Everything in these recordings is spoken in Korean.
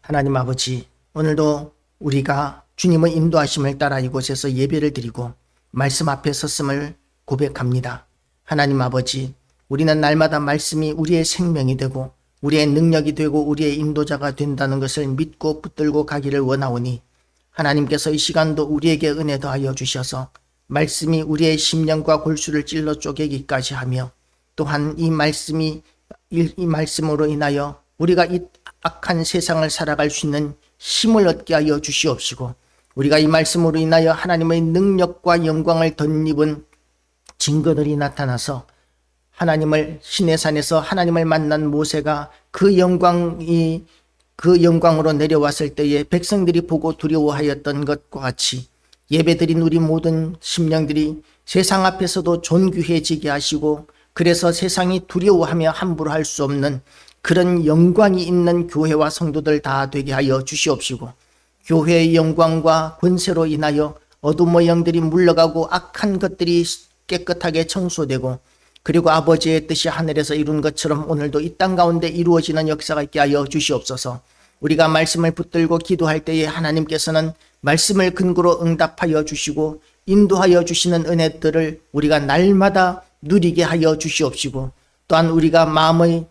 하나님 아버지, 오늘도 우리가 주님의 인도하심을 따라 이곳에서 예배를 드리고 말씀 앞에 섰음을 고백합니다. 하나님 아버지, 우리는 날마다 말씀이 우리의 생명이 되고 우리의 능력이 되고 우리의 인도자가 된다는 것을 믿고 붙들고 가기를 원하오니 하나님께서 이 시간도 우리에게 은혜 더하여 주셔서 말씀이 우리의 심령과 골수를 찔러 쪼개기까지 하며 또한 이 말씀으로 인하여 우리가 이 악한 세상을 살아갈 수 있는 힘을 얻게 하여 주시옵시고, 우리가 이 말씀으로 인하여 하나님의 능력과 영광을 덧입은 증거들이 나타나서 하나님을 신의 산에서 하나님을 만난 모세가 그 영광으로 내려왔을 때에 백성들이 보고 두려워하였던 것과 같이 예배드린 우리 모든 심령들이 세상 앞에서도 존귀해지게 하시고, 그래서 세상이 두려워하며 함부로 할 수 없는 그런 영광이 있는 교회와 성도들 다 되게 하여 주시옵시고, 교회의 영광과 권세로 인하여 어둠의 영들이 물러가고 악한 것들이 깨끗하게 청소되고, 그리고 아버지의 뜻이 하늘에서 이룬 것처럼 오늘도 이 땅 가운데 이루어지는 역사가 있게 하여 주시옵소서. 우리가 말씀을 붙들고 기도할 때에 하나님께서는 말씀을 근거로 응답하여 주시고 인도하여 주시는 은혜들을 우리가 날마다 누리게 하여 주시옵시고, 또한 우리가 마음의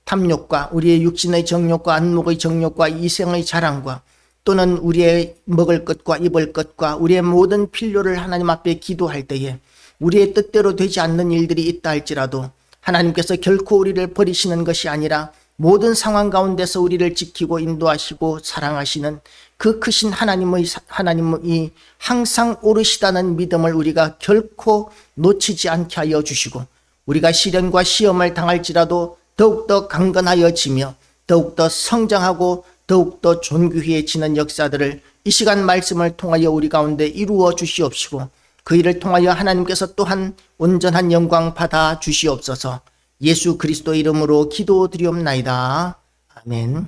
탐욕과 우리의 육신의 정욕과 안목의 정욕과 이생의 자랑과 또는 우리의 먹을 것과 입을 것과 우리의 모든 필요를 하나님 앞에 기도할 때에 우리의 뜻대로 되지 않는 일들이 있다 할지라도 하나님께서 결코 우리를 버리시는 것이 아니라 모든 상황 가운데서 우리를 지키고 인도하시고 사랑하시는 그 크신 하나님이 항상 오르시다는 믿음을 우리가 결코 놓치지 않게 하여 주시고, 우리가 시련과 시험을 당할지라도 더욱더 강건하여지며 더욱더 성장하고 더욱더 존귀해지는 역사들을 이 시간 말씀을 통하여 우리 가운데 이루어 주시옵시고, 그 일을 통하여 하나님께서 또한 온전한 영광 받아 주시옵소서. 예수 그리스도 이름으로 기도드리옵나이다. 아멘.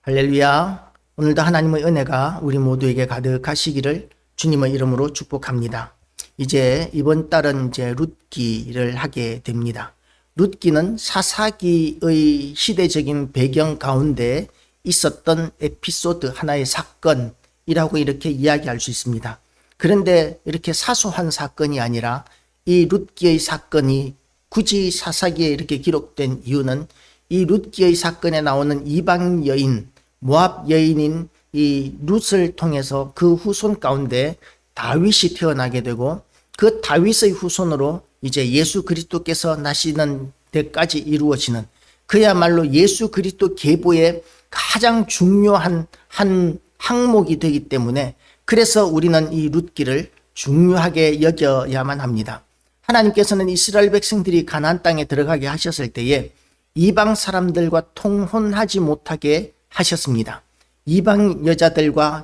할렐루야. 오늘도 하나님의 은혜가 우리 모두에게 가득하시기를 주님의 이름으로 축복합니다. 이제 이번 달은 룻기를 하게 됩니다. 룻기는 사사기의 시대적인 배경 가운데 있었던 에피소드, 하나의 사건이라고 이렇게 이야기할 수 있습니다. 그런데 이렇게 사소한 사건이 아니라 이 룻기의 사건이 굳이 사사기에 이렇게 기록된 이유는 이 룻기의 사건에 나오는 이방 여인, 모압 여인인 이 룻을 통해서 그 후손 가운데 다윗이 태어나게 되고, 그 다윗의 후손으로 이제 예수 그리스도께서 나시는 데까지 이루어지는, 그야말로 예수 그리스도 계보의 가장 중요한 한 항목이 되기 때문에, 그래서 우리는 이 룻기를 중요하게 여겨야만 합니다. 하나님께서는 이스라엘 백성들이 가나안 땅에 들어가게 하셨을 때에 이방 사람들과 통혼하지 못하게 하셨습니다. 이방 여자들을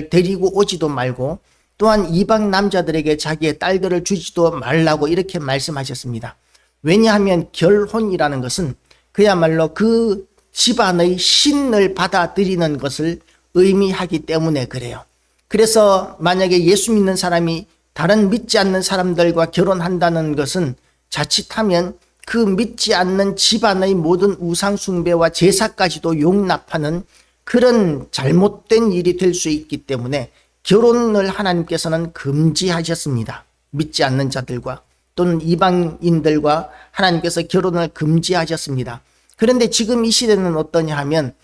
데리고 오지도 말고, 또한 이방 남자들에게 자기의 딸들을 주지도 말라고 이렇게 말씀하셨습니다. 왜냐하면 결혼이라는 것은 그야말로 그 집안의 신을 받아들이는 것을 의미하기 때문에 그래요. 그래서 만약에 예수 믿는 사람이 다른 믿지 않는 사람들과 결혼한다는 것은 자칫하면 그 믿지 않는 집안의 모든 우상 숭배와 제사까지도 용납하는 그런 잘못된 일이 될 수 있기 때문에 결혼을 하나님께서는 금지하셨습니다. 믿지 않는 자들과 또는 이방인들과 하나님께서 결혼을 금지하셨습니다. 그런데 지금 이 시대는 어떠냐 하면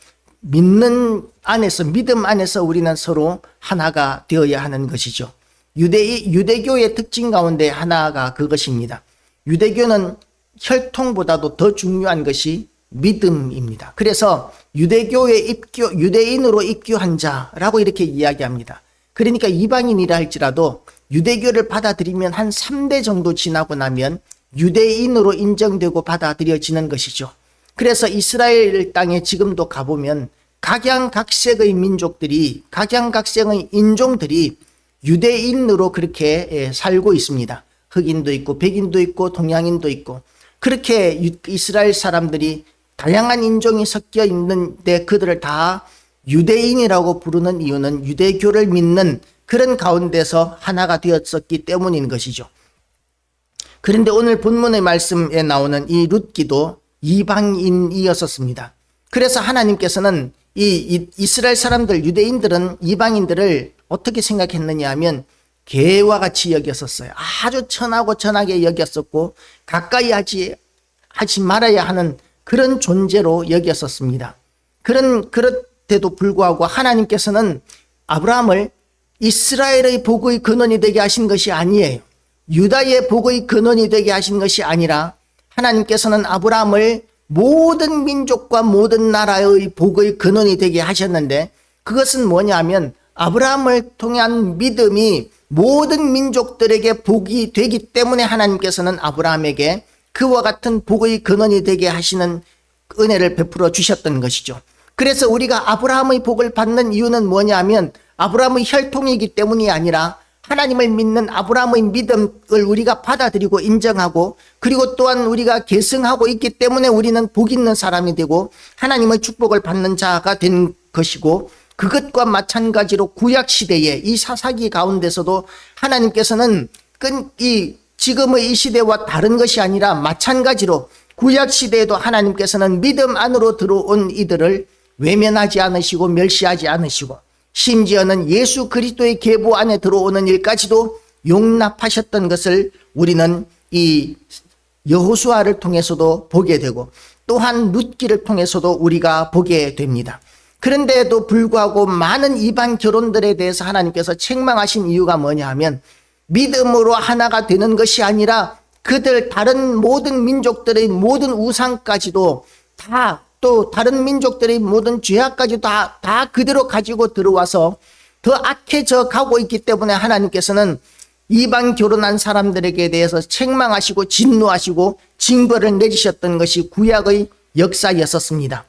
믿음 안에서 우리는 서로 하나가 되어야 하는 것이죠. 유대교의 특징 가운데 하나가 그것입니다. 유대교는 혈통보다도 더 중요한 것이 믿음입니다. 그래서 유대인으로 입교한 자라고 이렇게 이야기합니다. 그러니까 이방인이라 할지라도 유대교를 받아들이면 한 3대 정도 지나고 나면 유대인으로 인정되고 받아들여지는 것이죠. 그래서 이스라엘 땅에 지금도 가보면 각양각색의 민족들이, 각양각색의 인종들이 유대인으로 그렇게 살고 있습니다. 흑인도 있고 백인도 있고 동양인도 있고, 그렇게 이스라엘 사람들이 다양한 인종이 섞여 있는데 그들을 다 유대인이라고 부르는 이유는 유대교를 믿는 그런 가운데서 하나가 되었었기 때문인 것이죠. 그런데 오늘 본문의 말씀에 나오는 이 룻기도 이방인이었었습니다. 그래서 하나님께서는 이 이스라엘 사람들, 유대인들은 이방인들을 어떻게 생각했느냐 하면 개와 같이 여겼었어요. 아주 천하고 천하게 여겼었고 가까이 하지 말아야 하는 그런 존재로 여겼었습니다. 그렇데도 불구하고 하나님께서는 아브라함을 이스라엘의 복의 근원이 되게 하신 것이 아니에요. 유다의 복의 근원이 되게 하신 것이 아니라 하나님께서는 아브라함을 모든 민족과 모든 나라의 복의 근원이 되게 하셨는데, 그것은 뭐냐면 아브라함을 통한 믿음이 모든 민족들에게 복이 되기 때문에 하나님께서는 아브라함에게 그와 같은 복의 근원이 되게 하시는 은혜를 베풀어 주셨던 것이죠. 그래서 우리가 아브라함의 복을 받는 이유는 뭐냐면 아브라함의 혈통이기 때문이 아니라 하나님을 믿는 아브라함의 믿음을 우리가 받아들이고 인정하고, 그리고 또한 우리가 계승하고 있기 때문에 우리는 복 있는 사람이 되고 하나님의 축복을 받는 자가 된 것이고, 그것과 마찬가지로 구약시대의 이 사사기 가운데서도 하나님께서는 지금의 이 시대와 다른 것이 아니라 마찬가지로 구약시대에도 하나님께서는 믿음 안으로 들어온 이들을 외면하지 않으시고 멸시하지 않으시고, 심지어는 예수 그리스도의 계보 안에 들어오는 일까지도 용납하셨던 것을 우리는 이 여호수아를 통해서도 보게 되고, 또한 룻기를 통해서도 우리가 보게 됩니다. 그런데도 불구하고 많은 이방 결혼들에 대해서 하나님께서 책망하신 이유가 뭐냐 하면 믿음으로 하나가 되는 것이 아니라 그들 다른 모든 민족들의 모든 우상까지도 또 다른 민족들의 모든 죄악까지도 다 그대로 가지고 들어와서 더 악해져 가고 있기 때문에 하나님께서는 이방 결혼한 사람들에게 대해서 책망하시고 진노하시고 징벌을 내리셨던 것이 구약의 역사였었습니다.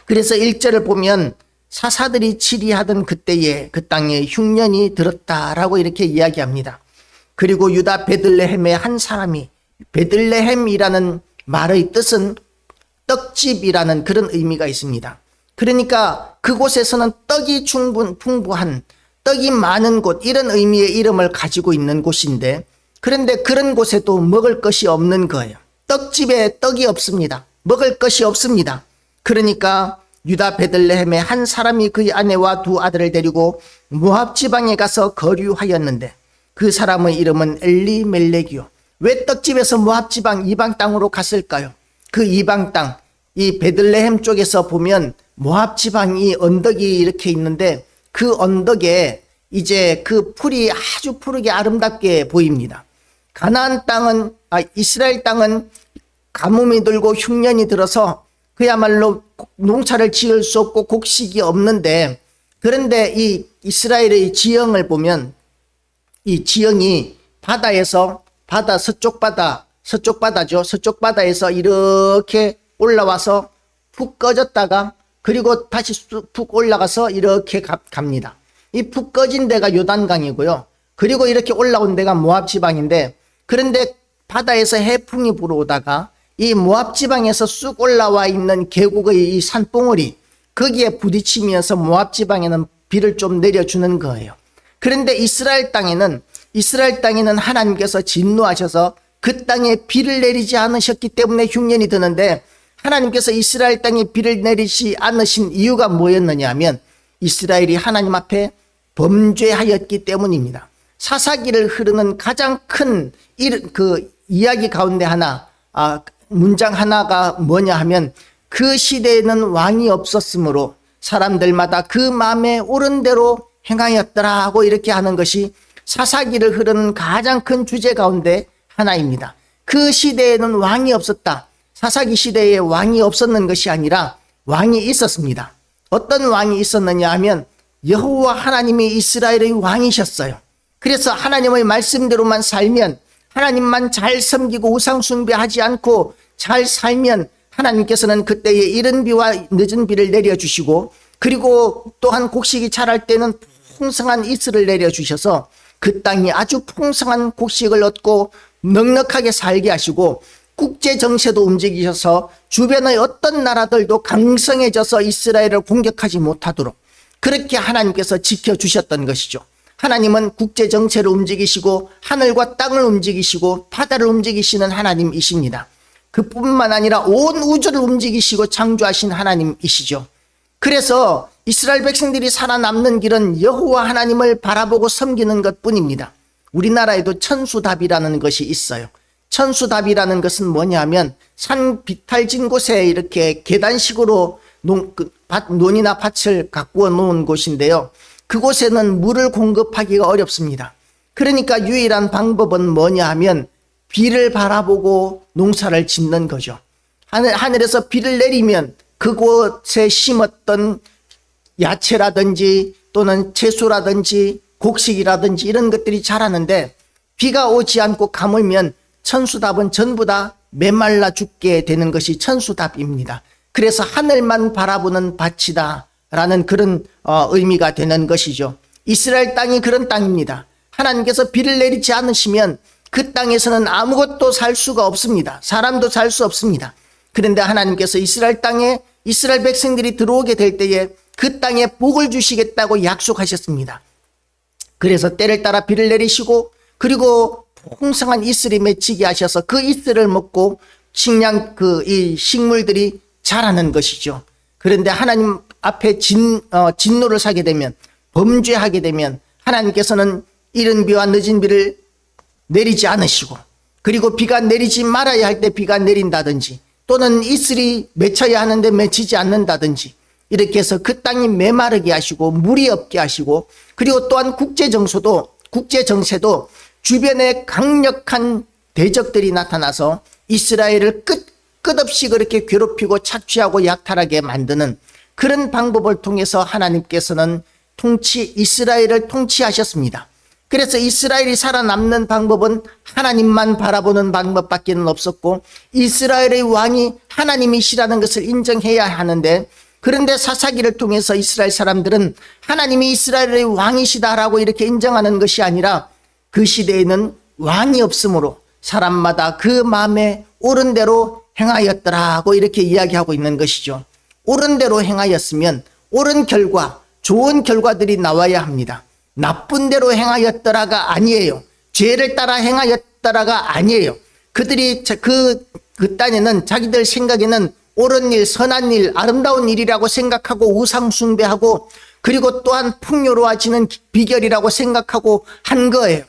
그래서 1절을 보면 사사들이 치리하던 그때에 그 땅에 흉년이 들었다라고 이렇게 이야기합니다. 그리고 유다 베들레헴의 한 사람이, 베들레헴이라는 말의 뜻은 떡집이라는 그런 의미가 있습니다. 그러니까 그곳에서는 떡이 풍부한, 떡이 많은 곳, 이런 의미의 이름을 가지고 있는 곳인데, 그런데 그런 곳에도 먹을 것이 없는 거예요. 떡집에 떡이 없습니다. 먹을 것이 없습니다. 그러니까 유다 베들레헴의 한 사람이 그의 아내와 두 아들을 데리고 모압 지방에 가서 거류하였는데, 그 사람의 이름은 엘리멜렉이요. 왜 떡집에서 모압 지방 이방 땅으로 갔을까요? 그 이방 땅, 이 베들레헴 쪽에서 보면 모압 지방이 언덕이 이렇게 있는데, 그 언덕에 이제 그 풀이 아주 푸르게 아름답게 보입니다. 가나안 땅은, 이스라엘 땅은 가뭄이 들고 흉년이 들어서 그야말로 농사를 지을 수 없고 곡식이 없는데, 그런데 이 이스라엘의 지형을 보면 이 지형이 바다에서 서쪽 바다죠. 서쪽 바다에서 이렇게 올라와서 푹 꺼졌다가 그리고 다시 푹 올라가서 이렇게 갑니다. 이 푹 꺼진 데가 요단강이고요. 그리고 이렇게 올라온 데가 모압 지방인데, 그런데 바다에서 해풍이 불어오다가 이 모압 지방에서 쑥 올라와 있는 계곡의 이 산봉우리, 거기에 부딪히면서 모압 지방에는 비를 좀 내려주는 거예요. 그런데 이스라엘 땅에는 하나님께서 진노하셔서 그 땅에 비를 내리지 않으셨기 때문에 흉년이 드는데, 하나님께서 이스라엘 땅에 비를 내리지 않으신 이유가 뭐였느냐 하면 이스라엘이 하나님 앞에 범죄하였기 때문입니다. 사사기를 흐르는 가장 큰 이야기 가운데 문장 하나가 뭐냐 하면, 그 시대에는 왕이 없었으므로 사람들마다 그 마음에 옳은 대로 행하였더라 하고 이렇게 하는 것이 사사기를 흐르는 가장 큰 주제 가운데 하나입니다. 그 시대에는 왕이 없었다. 사사기 시대에 왕이 없었는 것이 아니라 왕이 있었습니다. 어떤 왕이 있었느냐 하면 여호와 하나님이 이스라엘의 왕이셨어요. 그래서 하나님의 말씀대로만 살면, 하나님만 잘 섬기고 우상 숭배하지 않고 잘 살면 하나님께서는 그때에 이른 비와 늦은 비를 내려주시고, 그리고 또한 곡식이 자랄 때는 풍성한 이슬을 내려주셔서 그 땅이 아주 풍성한 곡식을 얻고 넉넉하게 살게 하시고, 국제 정세도 움직이셔서 주변의 어떤 나라들도 강성해져서 이스라엘을 공격하지 못하도록 그렇게 하나님께서 지켜주셨던 것이죠. 하나님은 국제 정세를 움직이시고 하늘과 땅을 움직이시고 바다를 움직이시는 하나님이십니다. 그뿐만 아니라 온 우주를 움직이시고 창조하신 하나님이시죠. 그래서 이스라엘 백성들이 살아남는 길은 여호와 하나님을 바라보고 섬기는 것뿐입니다. 우리나라에도 천수답이라는 것이 있어요. 천수답이라는 것은 뭐냐면 산 비탈진 곳에 이렇게 계단식으로 논이나 밭을 가꾸어 놓은 곳인데요. 그곳에는 물을 공급하기가 어렵습니다. 그러니까 유일한 방법은 뭐냐 하면 비를 바라보고 농사를 짓는 거죠. 하늘에서 비를 내리면 그곳에 심었던 야채라든지 또는 채소라든지 곡식이라든지 이런 것들이 자라는데, 비가 오지 않고 가물면 천수답은 전부 다 메말라 죽게 되는 것이 천수답입니다. 그래서 하늘만 바라보는 밭이다 라는 그런 의미가 되는 것이죠. 이스라엘 땅이 그런 땅입니다. 하나님께서 비를 내리지 않으시면 그 땅에서는 아무것도 살 수가 없습니다. 사람도 살 수 없습니다. 그런데 하나님께서 이스라엘 땅에 이스라엘 백성들이 들어오게 될 때에 그 땅에 복을 주시겠다고 약속하셨습니다. 그래서 때를 따라 비를 내리시고 그리고 풍성한 이슬이 맺히게 하셔서 그 이슬을 먹고 이 식물들이 자라는 것이죠. 그런데 하나님 앞에 진노를 사게 되면, 범죄하게 되면 하나님께서는 이른 비와 늦은 비를 내리지 않으시고, 그리고 비가 내리지 말아야 할 때 비가 내린다든지 또는 이슬이 맺혀야 하는데 맺히지 않는다든지 이렇게 해서 그 땅이 메마르게 하시고 물이 없게 하시고, 그리고 또한 국제정세도 주변에 강력한 대적들이 나타나서 이스라엘을 끝없이 그렇게 괴롭히고 착취하고 약탈하게 만드는 그런 방법을 통해서 하나님께서는 이스라엘을 통치하셨습니다. 그래서 이스라엘이 살아남는 방법은 하나님만 바라보는 방법밖에 없었고, 이스라엘의 왕이 하나님이시라는 것을 인정해야 하는데, 그런데 사사기를 통해서 이스라엘 사람들은 하나님이 이스라엘의 왕이시다라고 이렇게 인정하는 것이 아니라, 그 시대에는 왕이 없으므로 사람마다 그 마음에 옳은 대로 행하였더라고 이렇게 이야기하고 있는 것이죠. 옳은 대로 행하였으면 옳은 결과, 좋은 결과들이 나와야 합니다. 나쁜 대로 행하였더라가 아니에요. 죄를 따라 행하였더라가 아니에요. 그들이 그 땅에는 자기들 생각에는 옳은 일, 선한 일, 아름다운 일이라고 생각하고 우상 숭배하고, 그리고 또한 풍요로워지는 비결이라고 생각하고 한 거예요.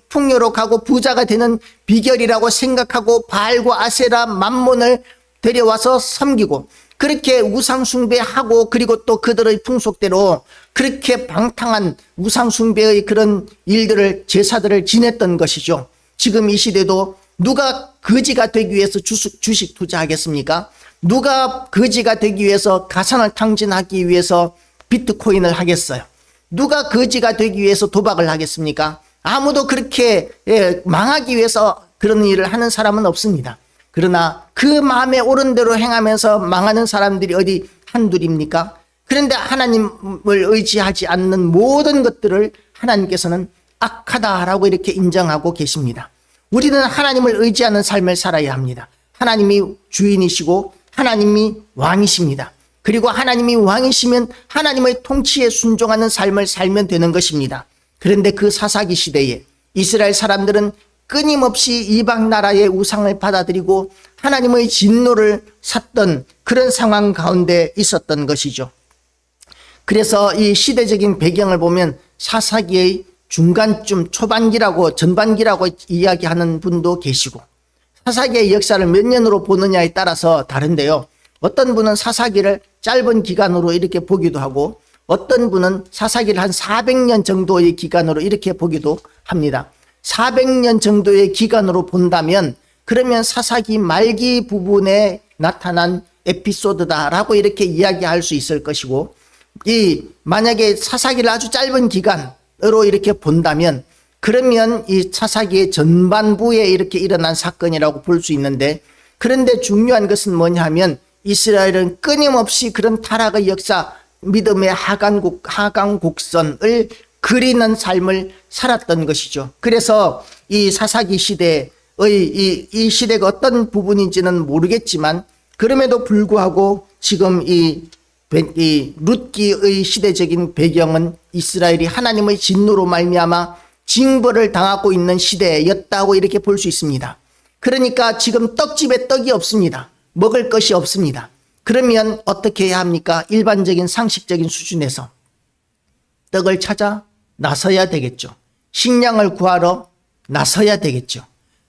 풍요로가고 부자가 되는 비결이라고 생각하고 바알과 아세라 맘몬을 데려와서 섬기고, 그렇게 우상 숭배하고, 그리고 또 그들의 풍속대로 그렇게 방탕한 우상 숭배의 그런 일들을, 제사들을 지냈던 것이죠. 지금 이 시대도 누가 거지가 되기 위해서 주식 투자하겠습니까? 누가 거지가 되기 위해서 가상을 탕진하기 위해서 비트코인을 하겠어요? 누가 거지가 되기 위해서 도박을 하겠습니까? 아무도 그렇게 망하기 위해서 그런 일을 하는 사람은 없습니다. 그러나 그 마음에 옳은 대로 행하면서 망하는 사람들이 어디 한둘입니까? 그런데 하나님을 의지하지 않는 모든 것들을 하나님께서는 악하다라고 이렇게 인정하고 계십니다. 우리는 하나님을 의지하는 삶을 살아야 합니다. 하나님이 주인이시고 하나님이 왕이십니다. 그리고 하나님이 왕이시면 하나님의 통치에 순종하는 삶을 살면 되는 것입니다. 그런데 그 사사기 시대에 이스라엘 사람들은 끊임없이 이방 나라의 우상을 받아들이고 하나님의 진노를 샀던 그런 상황 가운데 있었던 것이죠. 그래서 이 시대적인 배경을 보면 사사기의 중간쯤, 초반기라고 전반기라고 이야기하는 분도 계시고, 사사기의 역사를 몇 년으로 보느냐에 따라서 다른데요. 어떤 분은 사사기를 짧은 기간으로 이렇게 보기도 하고, 어떤 분은 사사기를 한 400년 정도의 기간으로 이렇게 보기도 합니다. 400년 정도의 기간으로 본다면 그러면 사사기 말기 부분에 나타난 에피소드다라고 이렇게 이야기할 수 있을 것이고, 만약에 사사기를 아주 짧은 기간으로 이렇게 본다면 그러면 이 사사기의 전반부에 이렇게 일어난 사건이라고 볼 수 있는데, 그런데 중요한 것은 뭐냐 하면 이스라엘은 끊임없이 그런 타락의 역사, 믿음의 하강곡선을 그리는 삶을 살았던 것이죠. 그래서 이 사사기 시대의 이 시대가 어떤 부분인지는 모르겠지만, 그럼에도 불구하고 지금 이 룻기의 시대적인 배경은 이스라엘이 하나님의 진노로 말미암아 징벌을 당하고 있는 시대였다고 이렇게 볼 수 있습니다. 그러니까 지금 떡집에 떡이 없습니다. 먹을 것이 없습니다. 그러면 어떻게 해야 합니까? 일반적인 상식적인 수준에서 떡을 찾아 나서야 되겠죠. 식량을 구하러 나서야 되겠죠.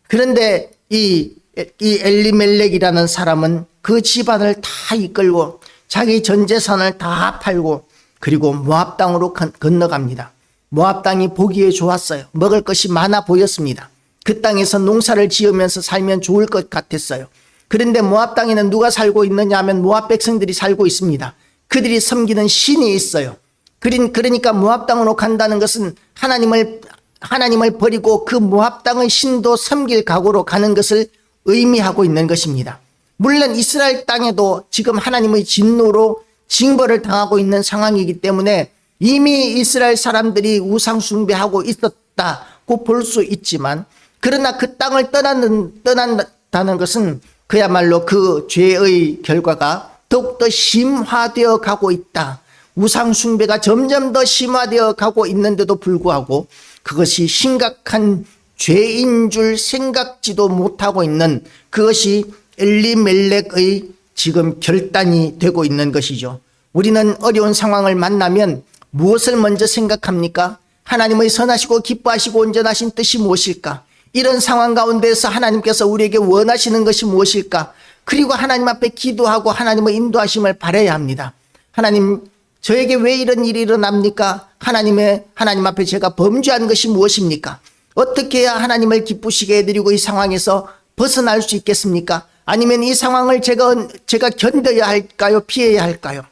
그런데 이 엘리멜렉이라는 사람은 그 집안을 다 이끌고 자기 전 재산을 다 팔고 그리고 모압 땅으로 건너갑니다. 모압 땅이 보기에 좋았어요. 먹을 것이 많아 보였습니다. 그 땅에서 농사를 지으면서 살면 좋을 것 같았어요. 그런데 모압 땅에는 누가 살고 있느냐 하면 모압 백성들이 살고 있습니다. 그들이 섬기는 신이 있어요. 그러니까 모압 땅으로 간다는 것은 하나님을 버리고 그 모압 땅의 신도 섬길 각오로 가는 것을 의미하고 있는 것입니다. 물론 이스라엘 땅에도 지금 하나님의 진노로 징벌을 당하고 있는 상황이기 때문에 이미 이스라엘 사람들이 우상 숭배하고 있었다고 볼 수 있지만, 그러나 그 땅을 떠난다는 것은 그야말로 그 죄의 결과가 더욱더 심화되어 가고 있다. 우상 숭배가 점점 더 심화되어 가고 있는데도 불구하고 그것이 심각한 죄인 줄 생각지도 못하고 있는, 그것이 엘리멜렉의 지금 결단이 되고 있는 것이죠. 우리는 어려운 상황을 만나면 무엇을 먼저 생각합니까? 하나님의 선하시고 기뻐하시고 온전하신 뜻이 무엇일까? 이런 상황 가운데서 하나님께서 우리에게 원하시는 것이 무엇일까? 그리고 하나님 앞에 기도하고 하나님의 인도하심을 바라야 합니다. 하나님, 저에게 왜 이런 일이 일어납니까? 하나님 앞에 제가 범죄한 것이 무엇입니까? 어떻게 해야 하나님을 기쁘시게 해드리고 이 상황에서 벗어날 수 있겠습니까? 아니면 이 상황을 제가 견뎌야 할까요? 피해야 할까요?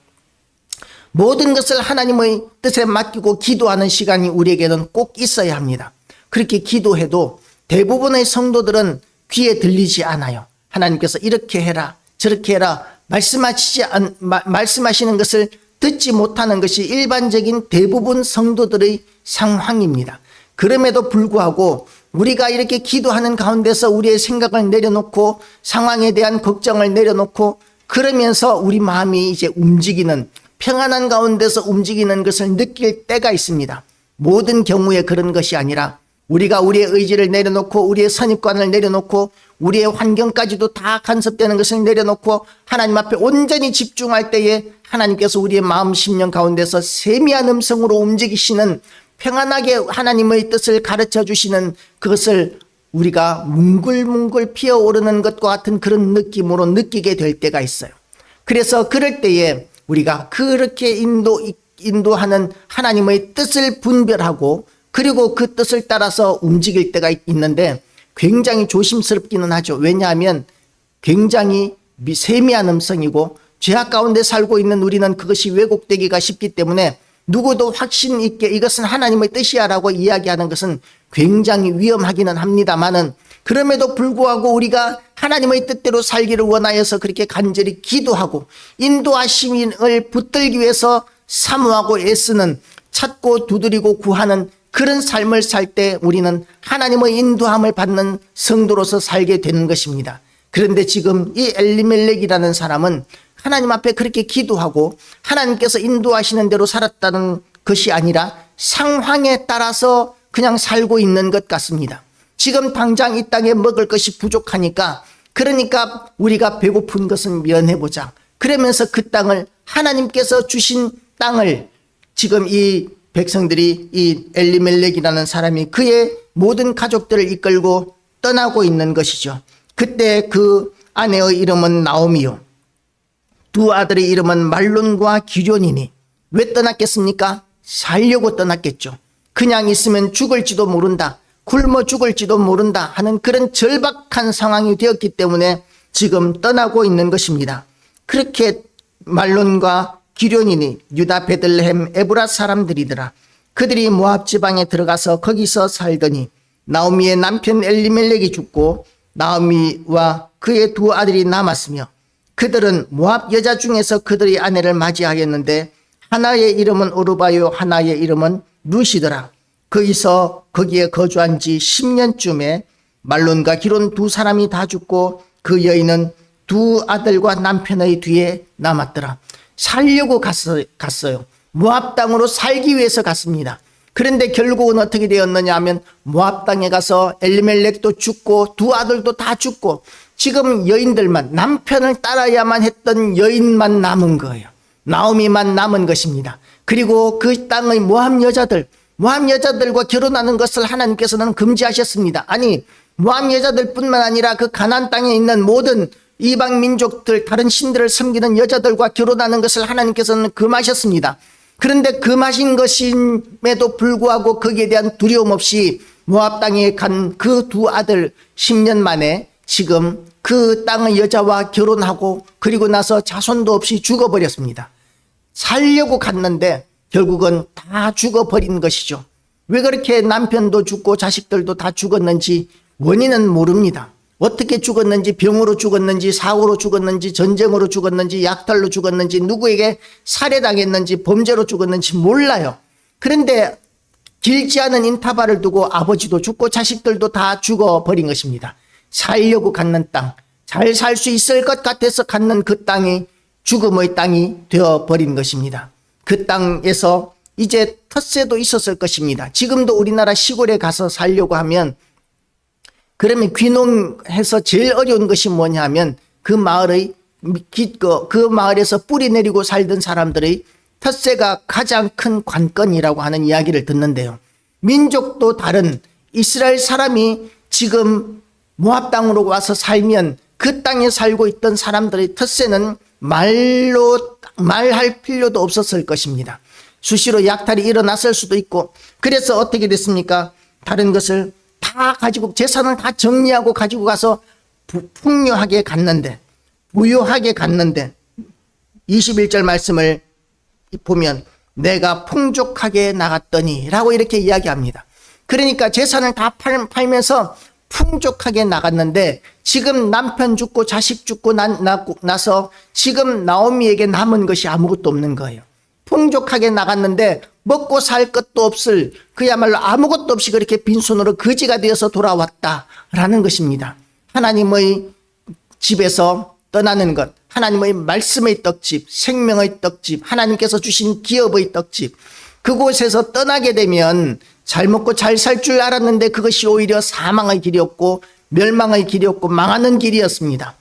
모든 것을 하나님의 뜻에 맡기고 기도하는 시간이 우리에게는 꼭 있어야 합니다. 그렇게 기도해도 대부분의 성도들은 귀에 들리지 않아요. 하나님께서 이렇게 해라, 저렇게 해라 말씀하시는 것을 듣지 못하는 것이 일반적인 대부분 성도들의 상황입니다. 그럼에도 불구하고 우리가 이렇게 기도하는 가운데서 우리의 생각을 내려놓고 상황에 대한 걱정을 내려놓고 그러면서 우리 마음이 이제 움직이는, 평안한 가운데서 움직이는 것을 느낄 때가 있습니다. 모든 경우에 그런 것이 아니라 우리가 우리의 의지를 내려놓고 우리의 선입관을 내려놓고 우리의 환경까지도 다 간섭되는 것을 내려놓고 하나님 앞에 온전히 집중할 때에 하나님께서 우리의 마음 심령 가운데서 세미한 음성으로 움직이시는, 평안하게 하나님의 뜻을 가르쳐 주시는 그것을 우리가 뭉글뭉글 피어오르는 것과 같은 그런 느낌으로 느끼게 될 때가 있어요. 그래서 그럴 때에 우리가 그렇게 인도하는 하나님의 뜻을 분별하고 그리고 그 뜻을 따라서 움직일 때가 있는데 굉장히 조심스럽기는 하죠. 왜냐하면 굉장히 세미한 음성이고 죄악 가운데 살고 있는 우리는 그것이 왜곡되기가 쉽기 때문에 누구도 확신 있게 이것은 하나님의 뜻이야 라고 이야기하는 것은 굉장히 위험하기는 합니다만은, 그럼에도 불구하고 우리가 하나님의 뜻대로 살기를 원하여서 그렇게 간절히 기도하고 인도하심을 붙들기 위해서 사모하고 애쓰는, 찾고 두드리고 구하는 그런 삶을 살 때 우리는 하나님의 인도함을 받는 성도로서 살게 되는 것입니다. 그런데 지금 이 엘리멜렉이라는 사람은 하나님 앞에 그렇게 기도하고 하나님께서 인도하시는 대로 살았다는 것이 아니라 상황에 따라서 그냥 살고 있는 것 같습니다. 지금 당장 이 땅에 먹을 것이 부족하니까, 그러니까 우리가 배고픈 것은 면해보자. 그러면서 그 땅을, 하나님께서 주신 땅을 지금 이 백성들이, 이 엘리멜렉이라는 사람이 그의 모든 가족들을 이끌고 떠나고 있는 것이죠. 그때 그 아내의 이름은 나오미요, 두 아들의 이름은 말론과 기럐이니. 왜 떠났겠습니까? 살려고 떠났겠죠. 그냥 있으면 죽을지도 모른다, 굶어 죽을지도 모른다 하는 그런 절박한 상황이 되었기 때문에 지금 떠나고 있는 것입니다. 그렇게 말론과 기럐이니 유다 베들레헴 에브라 사람들이더라. 그들이 모압 지방에 들어가서 거기서 살더니 나오미의 남편 엘리멜렉이 죽고 나오미와 그의 두 아들이 남았으며, 그들은 모압 여자 중에서 그들의 아내를 맞이하였는데 하나의 이름은 오르바요 하나의 이름은 루시더라. 거기에 거주한 지 10년쯤에 말론과 기럐 두 사람이 다 죽고 그 여인은 두 아들과 남편의 뒤에 남았더라. 살려고 갔어요. 모압 땅으로 살기 위해서 갔습니다. 그런데 결국은 어떻게 되었느냐 하면 모압 땅에 가서 엘리멜렉도 죽고 두 아들도 다 죽고 지금 여인들만, 남편을 따라야만 했던 여인만 남은 거예요. 나오미만 남은 것입니다. 그리고 그 땅의 모압 여자들과 결혼하는 것을 하나님께서는 금지하셨습니다. 아니, 모압 여자들뿐만 아니라 그 가나안 땅에 있는 모든 이방 민족들, 다른 신들을 섬기는 여자들과 결혼하는 것을 하나님께서는 금하셨습니다. 그런데 금하신 것임에도 불구하고 거기에 대한 두려움 없이 모압 땅에 간 그 두 아들 10년 만에 지금 그 땅의 여자와 결혼하고 그리고 나서 자손도 없이 죽어버렸습니다. 살려고 갔는데 결국은 다 죽어버린 것이죠. 왜 그렇게 남편도 죽고 자식들도 다 죽었는지 원인은 모릅니다. 어떻게 죽었는지, 병으로 죽었는지, 사고로 죽었는지, 전쟁으로 죽었는지, 약탈로 죽었는지, 누구에게 살해당했는지, 범죄로 죽었는지 몰라요. 그런데 길지 않은 인터벌을 두고 아버지도 죽고 자식들도 다 죽어버린 것입니다. 살려고 갖는 땅, 잘 살 수 있을 것 같아서 갖는 그 땅이 죽음의 땅이 되어버린 것입니다. 그 땅에서 이제 텃세도 있었을 것입니다. 지금도 우리나라 시골에 가서 살려고 하면, 그러면 귀농해서 제일 어려운 것이 뭐냐 하면 그 마을에서 뿌리 내리고 살던 사람들의 텃세가 가장 큰 관건이라고 하는 이야기를 듣는데요. 민족도 다른 이스라엘 사람이 지금 모압 땅으로 와서 살면 그 땅에 살고 있던 사람들의 텃세는 말할 필요도 없었을 것입니다. 수시로 약탈이 일어났을 수도 있고, 그래서 어떻게 됐습니까? 다른 것을 다 가지고, 재산을 다 정리하고 가지고 가서 풍요하게 갔는데, 부유하게 갔는데 21절 말씀을 보면 내가 풍족하게 나갔더니 라고 이렇게 이야기합니다. 그러니까 재산을 다 팔면서 풍족하게 나갔는데 지금 남편 죽고 자식 죽고 나서 지금 나오미에게 남은 것이 아무것도 없는 거예요. 풍족하게 나갔는데 먹고 살 것도 없을, 그야말로 아무것도 없이 그렇게 빈손으로 거지가 되어서 돌아왔다라는 것입니다. 하나님의 집에서 떠나는 것, 하나님의 말씀의 떡집, 생명의 떡집, 하나님께서 주신 기업의 떡집, 그곳에서 떠나게 되면 잘 먹고 잘 살 줄 알았는데 그것이 오히려 사망의 길이었고 멸망의 길이었고 망하는 길이었습니다.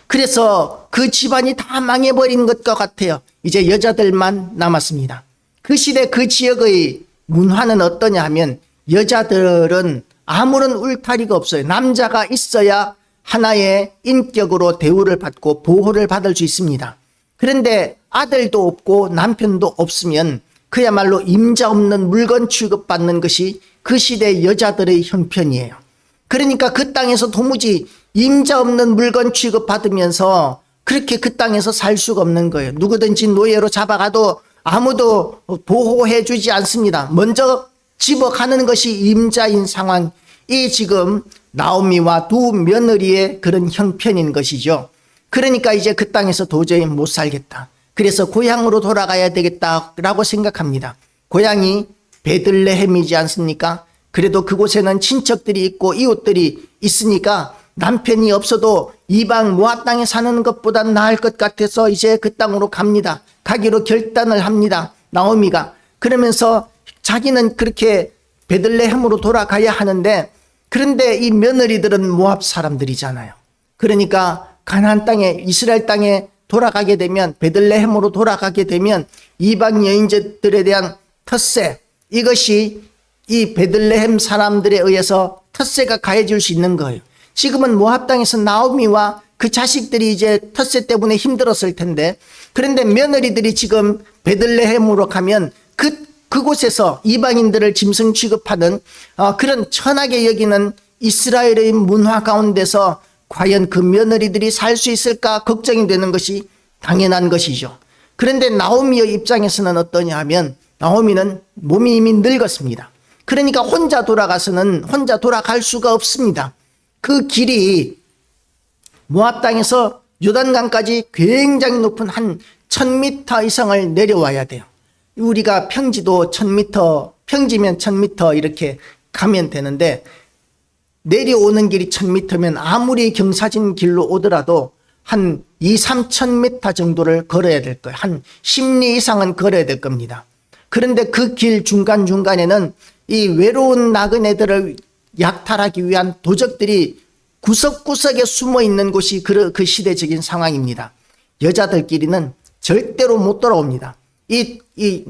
그래서 그 집안이 다 망해버린 것과 같아요. 이제 여자들만 남았습니다. 그 시대 그 지역의 문화는 어떠냐 하면 여자들은 아무런 울타리가 없어요. 남자가 있어야 하나의 인격으로 대우를 받고 보호를 받을 수 있습니다. 그런데 아들도 없고 남편도 없으면 그야말로 임자 없는 물건 취급받는 것이 그 시대 여자들의 형편이에요. 그러니까 그 땅에서 도무지 임자 없는 물건 취급받으면서 그렇게 그 땅에서 살 수가 없는 거예요. 누구든지 노예로 잡아가도 아무도 보호해 주지 않습니다. 먼저 집어가는 것이 임자인 상황. 이 지금 나오미와 두 며느리의 그런 형편인 것이죠. 그러니까 이제 그 땅에서 도저히 못 살겠다. 그래서 고향으로 돌아가야 되겠다라고 생각합니다. 고향이 베들레헴이지 않습니까? 그래도 그곳에는 친척들이 있고 이웃들이 있으니까 남편이 없어도 이방 모압 땅에 사는 것보다 나을 것 같아서 이제 그 땅으로 갑니다. 가기로 결단을 합니다. 나오미가. 그러면서 자기는 그렇게 베들레헴으로 돌아가야 하는데, 그런데 이 며느리들은 모압 사람들이잖아요. 그러니까 가나안 땅에, 이스라엘 땅에 돌아가게 되면, 베들레헴으로 돌아가게 되면 이방 여인들에 대한 텃세, 이것이 이 베들레헴 사람들에 의해서 텃세가 가해질 수 있는 거예요. 지금은 모압 땅에서 나오미와 그 자식들이 이제 텃세 때문에 힘들었을 텐데, 그런데 며느리들이 지금 베들레헴으로 가면 그곳에서 이방인들을 짐승 취급하는 그런 천하게 여기는 이스라엘의 문화 가운데서 과연 그 며느리들이 살 수 있을까 걱정이 되는 것이 당연한 것이죠. 그런데 나오미의 입장에서는 어떠냐 하면 나오미는 몸이 이미 늙었습니다. 그러니까 혼자 돌아가서는 혼자 돌아갈 수가 없습니다. 그 길이 모압 땅에서 요단강까지 굉장히 높은 한 1000m 이상을 내려와야 돼요. 우리가 평지도 1000m, 평지면 1000m 이렇게 가면 되는데 내려오는 길이 1000m면 아무리 경사진 길로 오더라도 한 2, 3천 m 정도를 걸어야 될 거예요. 한 10리 이상은 걸어야 될 겁니다. 그런데 그 길 중간중간에는 이 외로운 나그네들을 약탈하기 위한 도적들이 구석구석에 숨어 있는 곳이 그 시대적인 상황입니다. 여자들끼리는 절대로 못 돌아옵니다. 이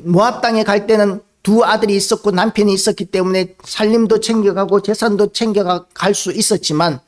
모압 땅에 갈 때는 두 아들이 있었고 남편이 있었기 때문에 살림도 챙겨가고 재산도 챙겨갈 수 있었지만,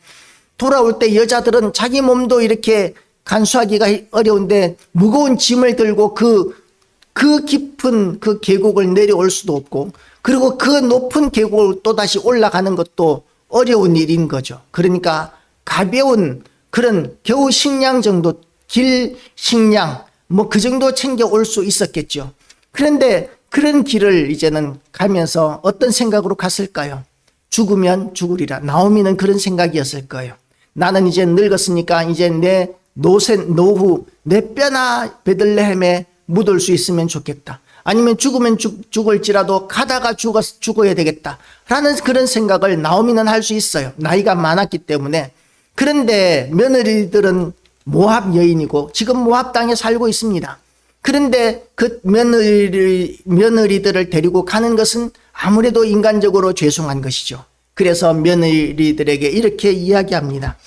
돌아올 때 여자들은 자기 몸도 이렇게 간수하기가 어려운데 무거운 짐을 들고 그 깊은 그 계곡을 내려올 수도 없고, 그리고 그 높은 계곡을 또다시 올라가는 것도 어려운 일인 거죠. 그러니까 가벼운 그런 겨우 식량 정도, 길 식량 뭐 그 정도 챙겨 올 수 있었겠죠. 그런데 그런 길을 이제는 가면서 어떤 생각으로 갔을까요? 죽으면 죽으리라. 나오미는 그런 생각이었을 거예요. 나는 이제 늙었으니까 이제 내 노후 내 뼈나 베들레헴에 묻을 수 있으면 좋겠다. 아니면 죽으면 죽을지라도 가다가 죽어야 되겠다 라는 그런 생각을 나오미는 할 수 있어요. 나이가 많았기 때문에. 그런데 며느리들은 모압 여인이고 지금 모압 땅에 살고 있습니다. 그런데 그 며느리들을 데리고 가는 것은 아무래도 인간적으로 죄송한 것이죠. 그래서 며느리들에게 이렇게 이야기합니다.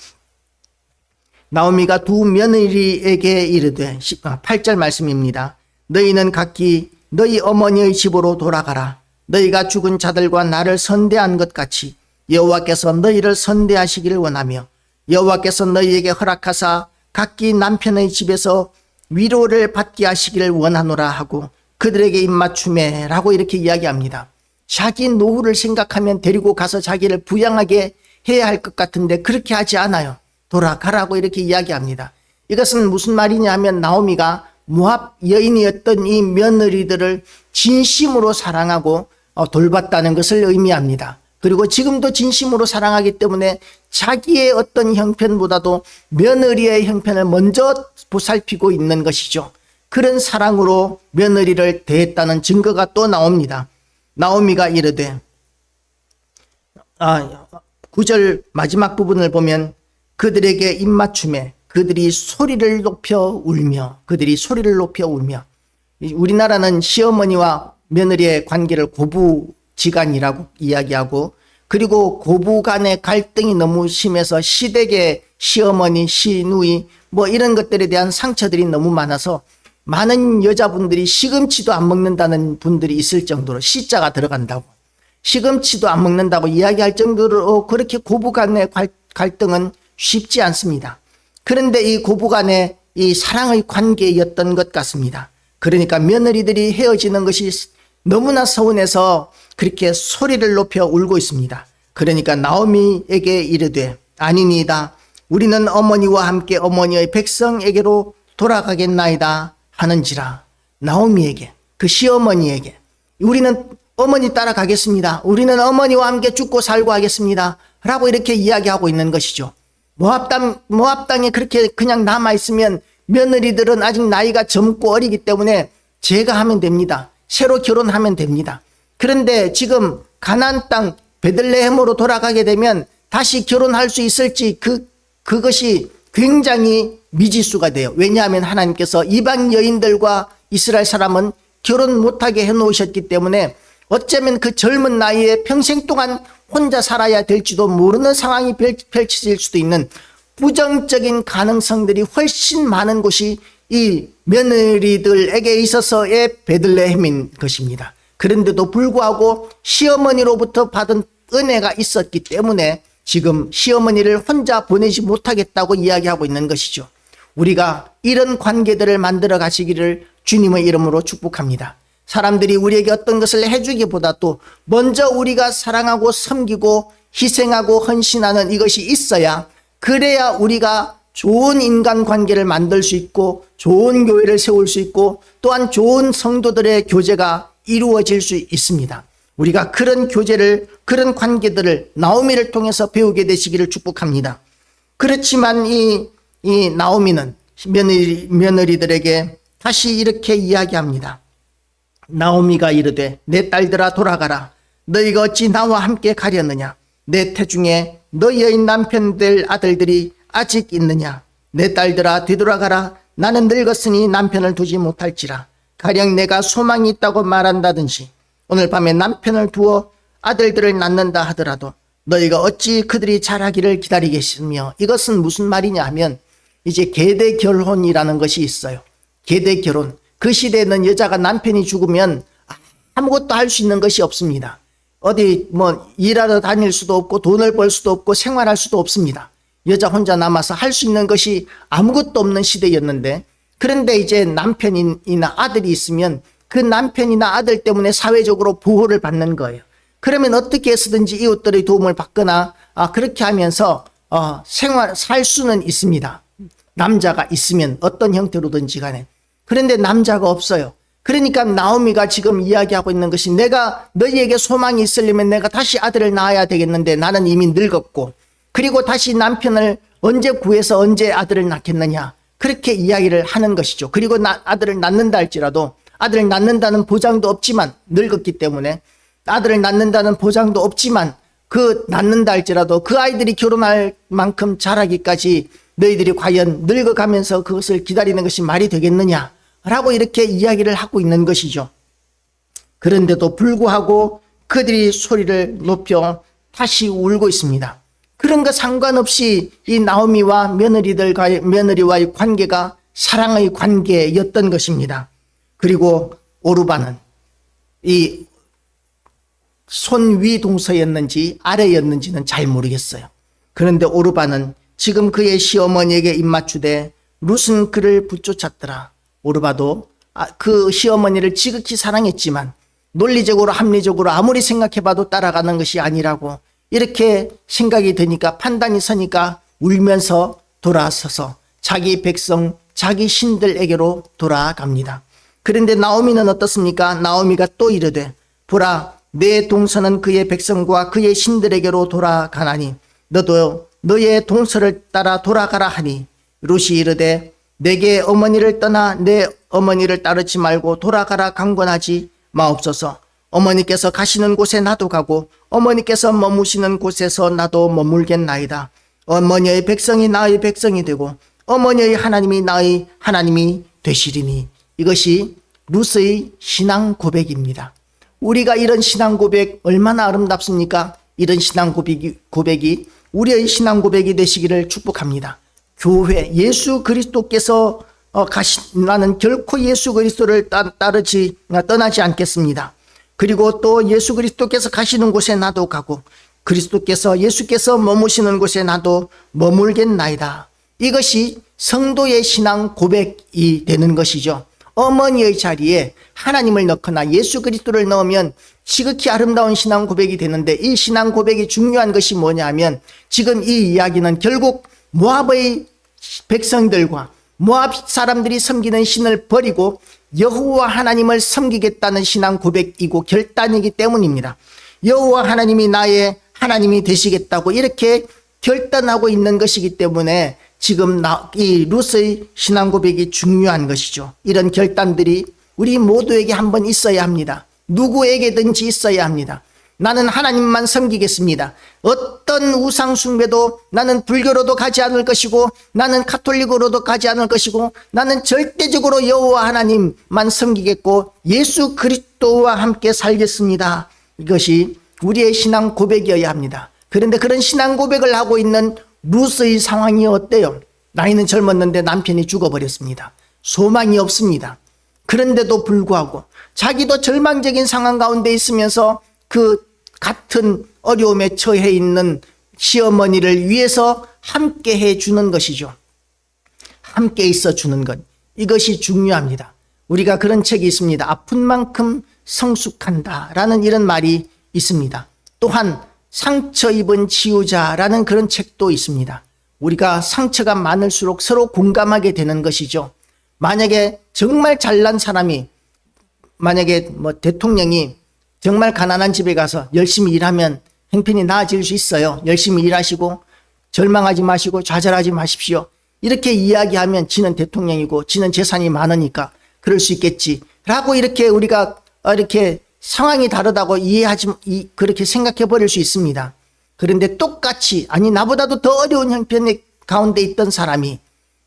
나오미가 두 며느리에게 이르되, 8절 말씀입니다. 너희는 각기 너희 어머니의 집으로 돌아가라. 너희가 죽은 자들과 나를 선대한 것 같이 여호와께서 너희를 선대하시기를 원하며 여호와께서 너희에게 허락하사 각기 남편의 집에서 위로를 받게 하시기를 원하노라 하고 그들에게 입맞춤해 라고 이렇게 이야기합니다. 자기 노후를 생각하면 데리고 가서 자기를 부양하게 해야 할 것 같은데 그렇게 하지 않아요. 돌아가라고 이렇게 이야기합니다. 이것은 무슨 말이냐 하면 나오미가 모압 여인이었던 이 며느리들을 진심으로 사랑하고 돌봤다는 것을 의미합니다. 그리고 지금도 진심으로 사랑하기 때문에 자기의 어떤 형편보다도 며느리의 형편을 먼저 보살피고 있는 것이죠. 그런 사랑으로 며느리를 대했다는 증거가 또 나옵니다. 나오미가 이르되, 9절 마지막 부분을 보면 그들에게 입맞춤에 그들이 소리를 높여 울며, 그들이 소리를 높여 울며. 우리나라는 시어머니와 며느리의 관계를 고부지간이라고 이야기하고, 그리고 고부 간의 갈등이 너무 심해서 시댁의 시어머니, 시누이 뭐 이런 것들에 대한 상처들이 너무 많아서 많은 여자분들이 시금치도 안 먹는다는 분들이 있을 정도로, 시자가 들어간다고 시금치도 안 먹는다고 이야기할 정도로 그렇게 고부 간의 갈등은 쉽지 않습니다. 그런데 이 고부 간의 이 사랑의 관계였던 것 같습니다. 그러니까 며느리들이 헤어지는 것이 너무나 서운해서 그렇게 소리를 높여 울고 있습니다. 그러니까 나오미에게 이르되, 아니니이다. 우리는 어머니와 함께 어머니의 백성에게로 돌아가겠나이다 하는지라. 나오미에게, 그 시어머니에게, 우리는 어머니 따라가겠습니다. 우리는 어머니와 함께 죽고 살고 하겠습니다 라고 이렇게 이야기하고 있는 것이죠. 모압 땅에 그렇게 그냥 남아있으면 며느리들은 아직 나이가 젊고 어리기 때문에 제가 하면 됩니다. 새로 결혼하면 됩니다. 그런데 지금 가나안 땅 베들레헴으로 돌아가게 되면 다시 결혼할 수 있을지 그것이 굉장히 미지수가 돼요. 왜냐하면 하나님께서 이방 여인들과 이스라엘 사람은 결혼 못하게 해놓으셨기 때문에 어쩌면 그 젊은 나이에 평생 동안 혼자 살아야 될지도 모르는 상황이 펼쳐질 수도 있는 부정적인 가능성들이 훨씬 많은 곳이 이 며느리들에게 있어서의 베들레헴인 것입니다. 그런데도 불구하고 시어머니로부터 받은 은혜가 있었기 때문에 지금 시어머니를 혼자 보내지 못하겠다고 이야기하고 있는 것이죠. 우리가 이런 관계들을 만들어 가시기를 주님의 이름으로 축복합니다. 사람들이 우리에게 어떤 것을 해주기보다도 먼저 우리가 사랑하고 섬기고 희생하고 헌신하는 이것이 있어야, 그래야 우리가 좋은 인간관계를 만들 수 있고 좋은 교회를 세울 수 있고 또한 좋은 성도들의 교제가 이루어질 수 있습니다. 우리가 그런 교제를, 그런 관계들을 나오미를 통해서 배우게 되시기를 축복합니다. 그렇지만 이 나오미는 며느리들에게 다시 이렇게 이야기합니다. 나오미가 이르되, 내 딸들아 돌아가라. 너희가 어찌 나와 함께 가려느냐? 내 태중에 너희의 남편들 아들들이 아직 있느냐? 내 딸들아 되돌아가라. 나는 늙었으니 남편을 두지 못할지라. 가령 내가 소망이 있다고 말한다든지 오늘 밤에 남편을 두어 아들들을 낳는다 하더라도 너희가 어찌 그들이 자라기를 기다리겠으며, 이것은 무슨 말이냐 하면 이제 계대 결혼이라는 것이 있어요. 계대 결혼. 그 시대에는 여자가 남편이 죽으면 아무것도 할 수 있는 것이 없습니다. 어디 일하러 다닐 수도 없고 돈을 벌 수도 없고 생활할 수도 없습니다. 여자 혼자 남아서 할 수 있는 것이 아무것도 없는 시대였는데, 그런데 이제 남편이나 아들이 있으면 그 남편이나 아들 때문에 사회적으로 보호를 받는 거예요. 그러면 어떻게 해서든지 이웃들의 도움을 받거나 그렇게 하면서 살 수는 있습니다. 남자가 있으면 어떤 형태로든지 간에. 그런데 남자가 없어요. 그러니까 나오미가 지금 이야기하고 있는 것이, 내가 너희에게 소망이 있으려면 내가 다시 아들을 낳아야 되겠는데 나는 이미 늙었고, 그리고 다시 남편을 언제 구해서 언제 아들을 낳겠느냐, 그렇게 이야기를 하는 것이죠. 그리고 아들을 낳는다 할지라도 아들을 낳는다는 보장도 없지만, 늙었기 때문에 아들을 낳는다는 보장도 없지만 그 낳는다 할지라도 그 아이들이 결혼할 만큼 자라기까지 너희들이 과연 늙어가면서 그것을 기다리는 것이 말이 되겠느냐 라고 이렇게 이야기를 하고 있는 것이죠. 그런데도 불구하고 그들이 소리를 높여 다시 울고 있습니다. 그런 것 상관없이 이 나오미와 며느리와의 관계가 사랑의 관계였던 것입니다. 그리고 오르바는 이 손 위 동서였는지 아래였는지는 잘 모르겠어요. 그런데 오르바는 지금 그의 시어머니에게 입맞추되 룻은 그를 붙쫓았더라. 오르바도 그 시어머니를 지극히 사랑했지만 논리적으로 합리적으로 아무리 생각해봐도 따라가는 것이 아니라고 이렇게 생각이 드니까, 판단이 서니까 울면서 돌아서서 자기 백성, 자기 신들에게로 돌아갑니다. 그런데 나오미는 어떻습니까? 나오미가 또 이르되 보라, 내 동서는 그의 백성과 그의 신들에게로 돌아가나니 너도 너의 동서를 따라 돌아가라 하니, 룻이 이르되 내게 어머니를 떠나 내 어머니를 따르지 말고 돌아가라 강권하지 마옵소서. 어머니께서 가시는 곳에 나도 가고 어머니께서 머무시는 곳에서 나도 머물겠나이다. 어머니의 백성이 나의 백성이 되고 어머니의 하나님이 나의 하나님이 되시리니. 이것이 룻의 신앙 고백입니다. 우리가 이런 신앙 고백 얼마나 아름답습니까? 이런 신앙 고백이 우리의 신앙 고백이 되시기를 축복합니다. 교회, 예수 그리스도께서 나는 결코 예수 그리스도를 떠나지 않겠습니다. 그리고 또 예수 그리스도께서 가시는 곳에 나도 가고 예수께서 머무시는 곳에 나도 머물겠나이다. 이것이 성도의 신앙 고백이 되는 것이죠. 어머니의 자리에 하나님을 넣거나 예수 그리스도를 넣으면 지극히 아름다운 신앙 고백이 되는데, 이 신앙 고백이 중요한 것이 뭐냐면, 지금 이 이야기는 결국 모압의 백성들과 모압 사람들이 섬기는 신을 버리고 여호와 하나님을 섬기겠다는 신앙 고백이고 결단이기 때문입니다. 여호와 하나님이 나의 하나님이 되시겠다고 이렇게 결단하고 있는 것이기 때문에 지금 이 룻의 신앙 고백이 중요한 것이죠. 이런 결단들이 우리 모두에게 한번 있어야 합니다. 누구에게든지 있어야 합니다. 나는 하나님만 섬기겠습니다. 어떤 우상 숭배도 나는 불교로도 가지 않을 것이고 나는 가톨릭으로도 가지 않을 것이고 나는 절대적으로 여호와 하나님만 섬기겠고 예수 그리스도와 함께 살겠습니다. 이것이 우리의 신앙 고백이어야 합니다. 그런데 그런 신앙 고백을 하고 있는 룻의 상황이 어때요? 나이는 젊었는데 남편이 죽어버렸습니다. 소망이 없습니다. 그런데도 불구하고 자기도 절망적인 상황 가운데 있으면서 그 같은 어려움에 처해 있는 시어머니를 위해서 함께 해주는 것이죠. 함께 있어 주는 것, 이것이 중요합니다. 우리가 그런 책이 있습니다. 아픈 만큼 성숙한다 라는 이런 말이 있습니다. 또한 상처 입은 치유자라는 그런 책도 있습니다. 우리가 상처가 많을수록 서로 공감하게 되는 것이죠. 만약에 정말 잘난 사람이, 만약에 대통령이 정말 가난한 집에 가서 열심히 일하면 형편이 나아질 수 있어요. 열심히 일하시고 절망하지 마시고 좌절하지 마십시오. 이렇게 이야기하면 지는 대통령이고 지는 재산이 많으니까 그럴 수 있겠지 라고 이렇게 우리가 이렇게 상황이 다르다고 그렇게 생각해 버릴 수 있습니다. 그런데 똑같이, 아니 나보다도 더 어려운 형편 가운데 있던 사람이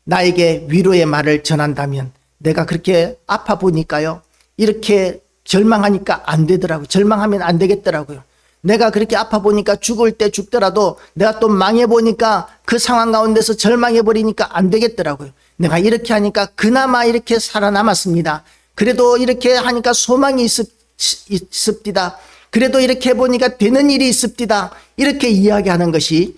나에게 위로의 말을 전한다면 내가 그렇게 아파 보니까요, 이렇게 절망하니까 안 되더라고요. 절망하면 안 되겠더라고요. 내가 그렇게 아파 보니까 죽을 때 죽더라도 내가 또 망해 보니까 그 상황 가운데서 절망해 버리니까 안 되겠더라고요. 내가 이렇게 하니까 그나마 이렇게 살아남았습니다. 그래도 이렇게 하니까 소망이 있습니다. 그래도 이렇게 해보니까 되는 일이 있습니다. 이렇게 이야기하는 것이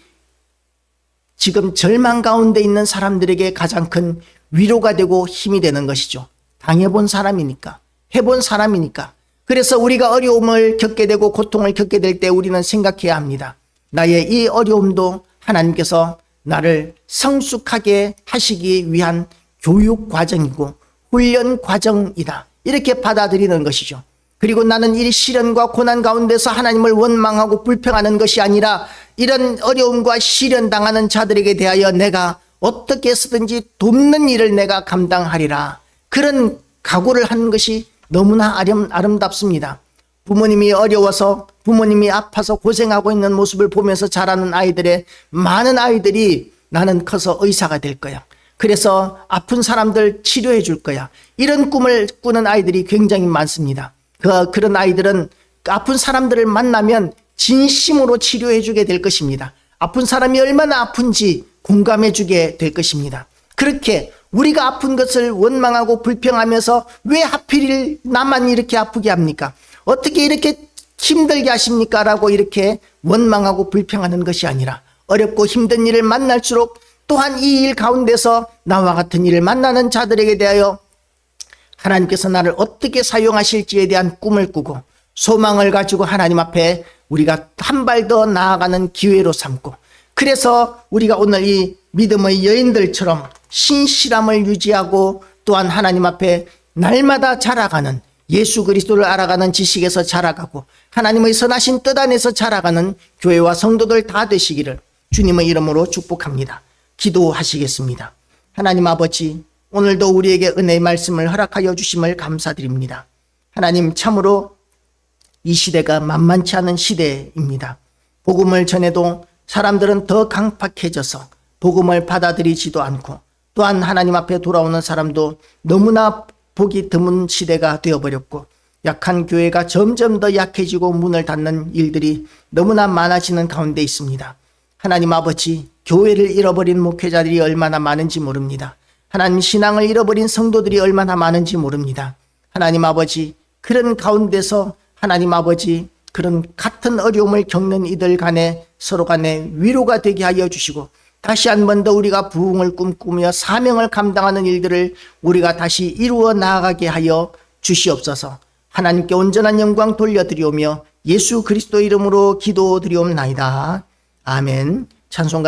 지금 절망 가운데 있는 사람들에게 가장 큰 위로가 되고 힘이 되는 것이죠. 당해본 사람이니까, 해본 사람이니까. 그래서 우리가 어려움을 겪게 되고 고통을 겪게 될 때 우리는 생각해야 합니다. 나의 이 어려움도 하나님께서 나를 성숙하게 하시기 위한 교육 과정이고 훈련 과정이다. 이렇게 받아들이는 것이죠. 그리고 나는 이 시련과 고난 가운데서 하나님을 원망하고 불평하는 것이 아니라 이런 어려움과 시련 당하는 자들에게 대하여 내가 어떻게 해서든지 돕는 일을 내가 감당하리라. 그런 각오를 하는 것이 너무나 아름답습니다. 부모님이 어려워서 부모님이 아파서 고생하고 있는 모습을 보면서 자라는 아이들의 많은 아이들이 나는 커서 의사가 될 거야. 그래서 아픈 사람들 치료해 줄 거야. 이런 꿈을 꾸는 아이들이 굉장히 많습니다. 그런 아이들은 아픈 사람들을 만나면 진심으로 치료해 주게 될 것입니다. 아픈 사람이 얼마나 아픈지 공감해 주게 될 것입니다. 그렇게 우리가 아픈 것을 원망하고 불평하면서 왜 하필 나만 이렇게 아프게 합니까? 어떻게 이렇게 힘들게 하십니까? 라고 이렇게 원망하고 불평하는 것이 아니라 어렵고 힘든 일을 만날수록 또한 이 일 가운데서 나와 같은 일을 만나는 자들에게 대하여 하나님께서 나를 어떻게 사용하실지에 대한 꿈을 꾸고 소망을 가지고 하나님 앞에 우리가 한 발 더 나아가는 기회로 삼고, 그래서 우리가 오늘 이 믿음의 여인들처럼 신실함을 유지하고 또한 하나님 앞에 날마다 자라가는, 예수 그리스도를 알아가는 지식에서 자라가고 하나님의 선하신 뜻 안에서 자라가는 교회와 성도들 다 되시기를 주님의 이름으로 축복합니다. 기도하시겠습니다. 하나님 아버지, 오늘도 우리에게 은혜의 말씀을 허락하여 주심을 감사드립니다. 하나님, 참으로 이 시대가 만만치 않은 시대입니다. 복음을 전해도 사람들은 더 강팍해져서 복음을 받아들이지도 않고, 또한 하나님 앞에 돌아오는 사람도 너무나 보기 드문 시대가 되어버렸고, 약한 교회가 점점 더 약해지고 문을 닫는 일들이 너무나 많아지는 가운데 있습니다. 하나님 아버지, 교회를 잃어버린 목회자들이 얼마나 많은지 모릅니다. 하나님, 신앙을 잃어버린 성도들이 얼마나 많은지 모릅니다. 하나님 아버지, 그런 가운데서 하나님 아버지, 그런 같은 어려움을 겪는 이들 간에 서로 간에 위로가 되게 하여 주시고, 다시 한 번 더 우리가 부흥을 꿈꾸며 사명을 감당하는 일들을 우리가 다시 이루어 나아가게 하여 주시옵소서. 하나님께 온전한 영광 돌려드리오며 예수 그리스도 이름으로 기도드리옵나이다. 아멘. 찬송가